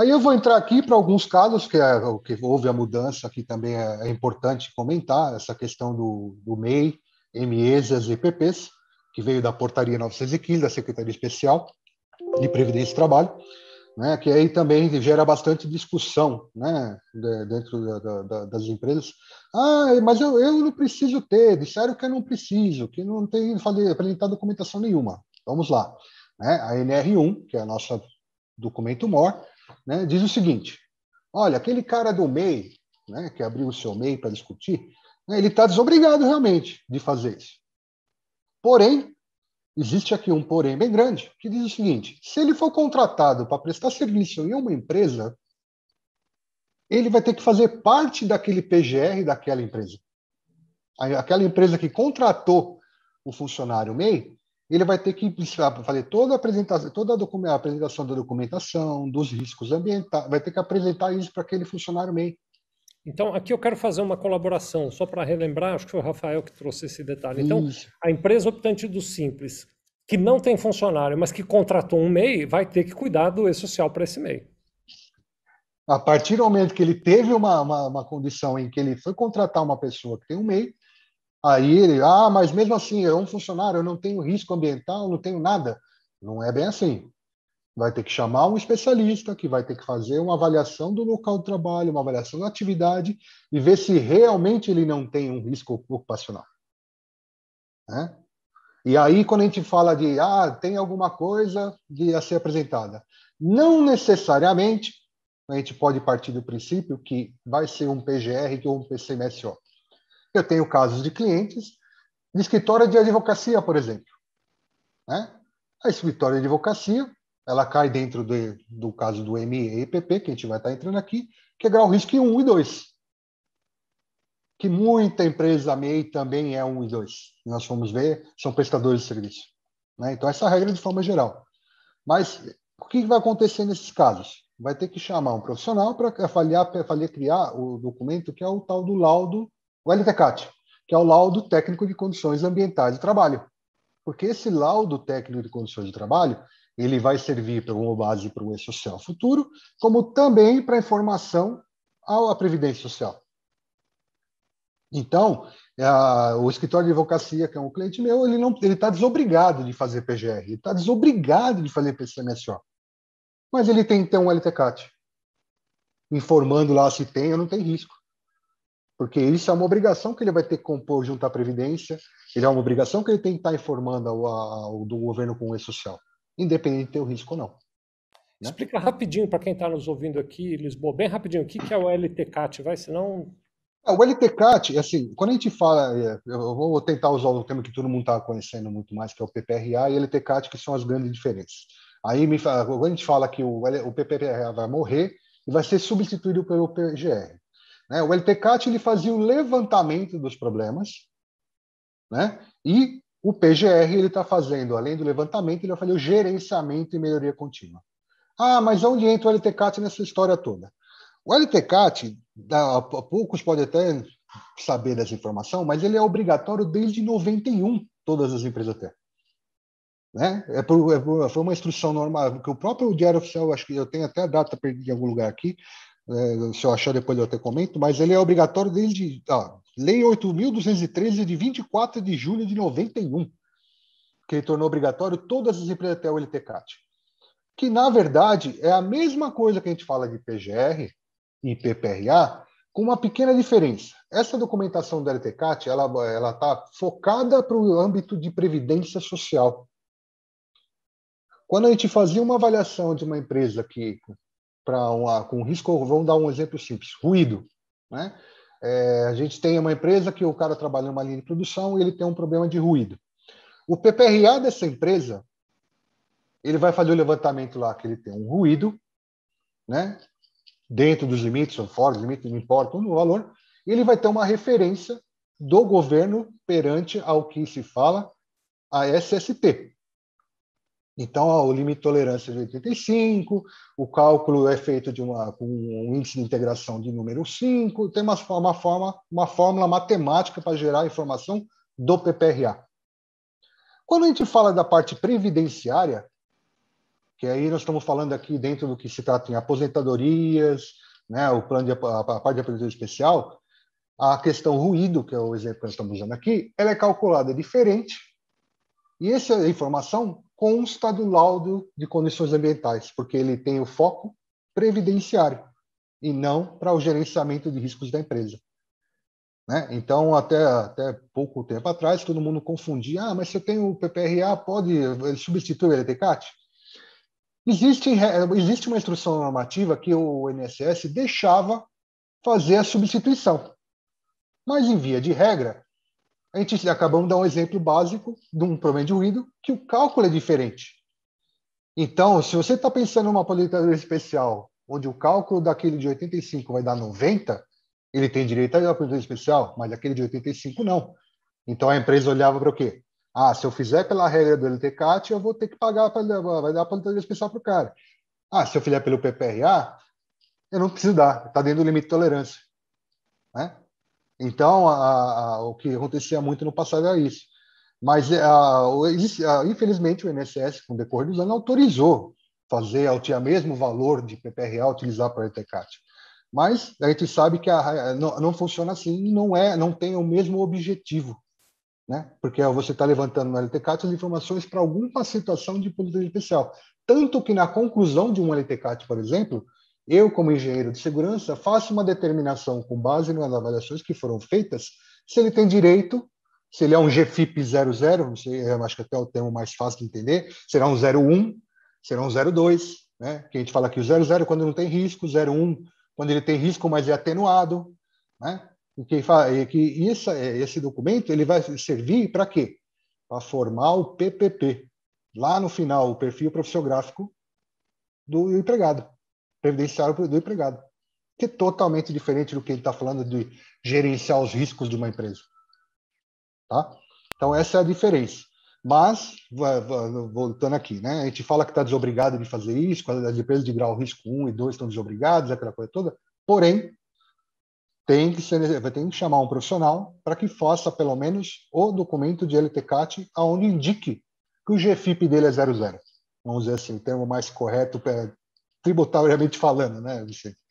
Aí eu vou entrar aqui para alguns casos que houve a mudança, que também é importante comentar, essa questão do MEI, MEs e EPPs, que veio da portaria 915, da Secretaria Especial de Previdência e Trabalho, né, que aí também gera bastante discussão, né, dentro das empresas. Ah, mas eu não preciso ter, disseram que eu não preciso, que não tem que apresentar documentação nenhuma. Vamos lá. Né, a NR1, que é a nossa documento MOR, né, diz o seguinte: olha, aquele cara do MEI, né, que abriu o seu MEI para discutir, né, ele está desobrigado realmente de fazer isso. Porém, existe aqui um porém bem grande, que diz o seguinte: se ele for contratado para prestar serviço em uma empresa, ele vai ter que fazer parte daquele PGR daquela empresa. Aquela empresa que contratou o funcionário MEI, ele vai ter que fazer toda a apresentação, a apresentação da documentação, dos riscos ambientais, vai ter que apresentar isso para aquele funcionário MEI. Então, aqui eu quero fazer uma colaboração, só para relembrar, acho que foi o Rafael que trouxe esse detalhe. Então, a empresa optante do Simples, que não tem funcionário, mas que contratou um MEI, vai ter que cuidar do E-Social para esse MEI. A partir do momento que ele teve uma condição em que ele foi contratar uma pessoa que tem um MEI, aí ele, mas mesmo assim, é um funcionário, eu não tenho risco ambiental, não tenho nada. Não é bem assim. Vai ter que chamar um especialista que vai ter que fazer uma avaliação do local de trabalho, uma avaliação da atividade e ver se realmente ele não tem um risco ocupacional. Né? E aí, quando a gente fala de, tem alguma coisa a ser apresentada, não necessariamente a gente pode partir do princípio que vai ser um PGR ou um PCMSO. Eu tenho casos de clientes de escritório de advocacia, por exemplo. Né? A escritório de advocacia, ela cai dentro do caso do MEPP, que a gente vai estar entrando aqui, que é grau risco 1 e 2. Que muita empresa MEI também é 1 e 2. Nós vamos ver, são prestadores de serviço. Né? Então, essa regra de forma geral. Mas o que vai acontecer nesses casos? Vai ter que chamar um profissional para criar o documento que é o tal do laudo, o LTCAT, que é o laudo técnico de condições ambientais de trabalho. Porque esse laudo técnico de condições de trabalho, ele vai servir como base para o E-Social futuro, como também para informação à Previdência Social. Então, o escritório de advocacia, que é um cliente meu, ele está desobrigado de fazer PGR, ele está desobrigado de fazer PCMSO. Mas ele tem que ter um LTCAT, informando lá se tem ou não tem risco. Porque isso é uma obrigação que ele vai ter que compor junto à Previdência, ele é uma obrigação que ele tem que estar informando do governo com o E-Social, independente de ter o risco ou não. Né? Explica rapidinho para quem está nos ouvindo aqui, Lisboa, bem rapidinho, o que é o LTCAT, senão... O LTCAT, assim, quando a gente fala, eu vou tentar usar o termo que todo mundo está conhecendo muito mais, que é o PPRA e LTCAT, que são as grandes diferenças. Aí, quando a gente fala que o PPRA vai morrer e vai ser substituído pelo PGR. Né? O LTCAT ele fazia o levantamento dos problemas, né? E o PGR ele está fazendo, além do levantamento, ele vai fazer o gerenciamento e melhoria contínua. Mas onde entra o LTCAT nessa história toda? O LTCAT, poucos podem até saber dessa informação, mas ele é obrigatório desde 91, todas as empresas têm. Né? Foi uma instrução normal, que o próprio Diário Oficial, acho que eu tenho até a data perdida em algum lugar aqui, se eu achar depois eu até comento, mas ele é obrigatório desde Lei 8.213 de 24 de julho de 91, que ele tornou obrigatório todas as empresas até o LTCAT. Que, na verdade, é a mesma coisa que a gente fala de PGR e PPRA, com uma pequena diferença. Essa documentação do LTCAT, ela está focada para o âmbito de previdência social. Quando a gente fazia uma avaliação de uma empresa com risco, vamos dar um exemplo simples, ruído, né? A gente tem uma empresa que o cara trabalha numa linha de produção e ele tem um problema de ruído. O PPRA dessa empresa, ele vai fazer o levantamento lá que ele tem um ruído, né? Dentro dos limites, ou fora dos limites, não importa o valor, e ele vai ter uma referência do governo perante ao que se fala a SST. Então, o limite de tolerância é de 85, o cálculo é feito com um índice de integração de número 5, tem uma fórmula matemática para gerar a informação do PPRA. Quando a gente fala da parte previdenciária, que aí nós estamos falando aqui dentro do que se trata em aposentadorias, né, o plano a parte de aposentadoria especial, a questão ruído, que é o exemplo que nós estamos usando aqui, ela é calculada diferente, e essa informação consta do laudo de condições ambientais, porque ele tem o foco previdenciário e não para o gerenciamento de riscos da empresa. Né? Então, até pouco tempo atrás, todo mundo confundia, mas se eu tenho o PPRA, pode substituir o LTCAT? Existe uma instrução normativa que o INSS deixava fazer a substituição. Mas, em via de regra, a gente acabamos de dar um exemplo básico de um problema de ruído, que o cálculo é diferente. Então, se você está pensando em uma aposentadoria especial, onde o cálculo daquele de 85 vai dar 90, ele tem direito à aposentadoria especial, mas aquele de 85 não. Então, a empresa olhava para o quê? Se eu fizer pela regra do LTCAT, eu vou ter que pagar, vai dar aposentadoria especial para o cara. Se eu fizer pelo PPRA, eu não preciso dar, está dentro do limite de tolerância. Né? Então, o que acontecia muito no passado era isso. Mas, infelizmente, o INSS, com o decorrer dos anos, autorizou fazer o mesmo valor de PPRA utilizar para o LTCAT. Mas a gente sabe que não funciona assim, não tem o mesmo objetivo. Né? Porque você está levantando no LTCAT as informações para alguma situação de política especial. Tanto que na conclusão de um LTCAT, por exemplo, eu, como engenheiro de segurança, faço uma determinação com base nas avaliações que foram feitas, se ele tem direito, se ele é um GFIP 00, não sei, eu acho que até é o termo mais fácil de entender, será um 01, será um 02, né? Que a gente fala que o 00 quando não tem risco, 01 quando ele tem risco, mas é atenuado, né? Esse documento ele vai servir para quê? Para formar o PPP. Lá no final, o perfil profissiográfico do empregado, previdenciário do empregado, que é totalmente diferente do que ele está falando de gerenciar os riscos de uma empresa. Tá? Então, essa é a diferença. Mas, voltando aqui, né? A gente fala que está desobrigado de fazer isso, as empresas de grau risco 1 e 2 estão desobrigadas, aquela coisa toda, porém, vai ter que chamar um profissional para que faça, pelo menos, o documento de LTCAT, onde indique que o GFIP dele é 00. Vamos dizer assim, o termo mais correto, tributariamente falando, né, Vicente?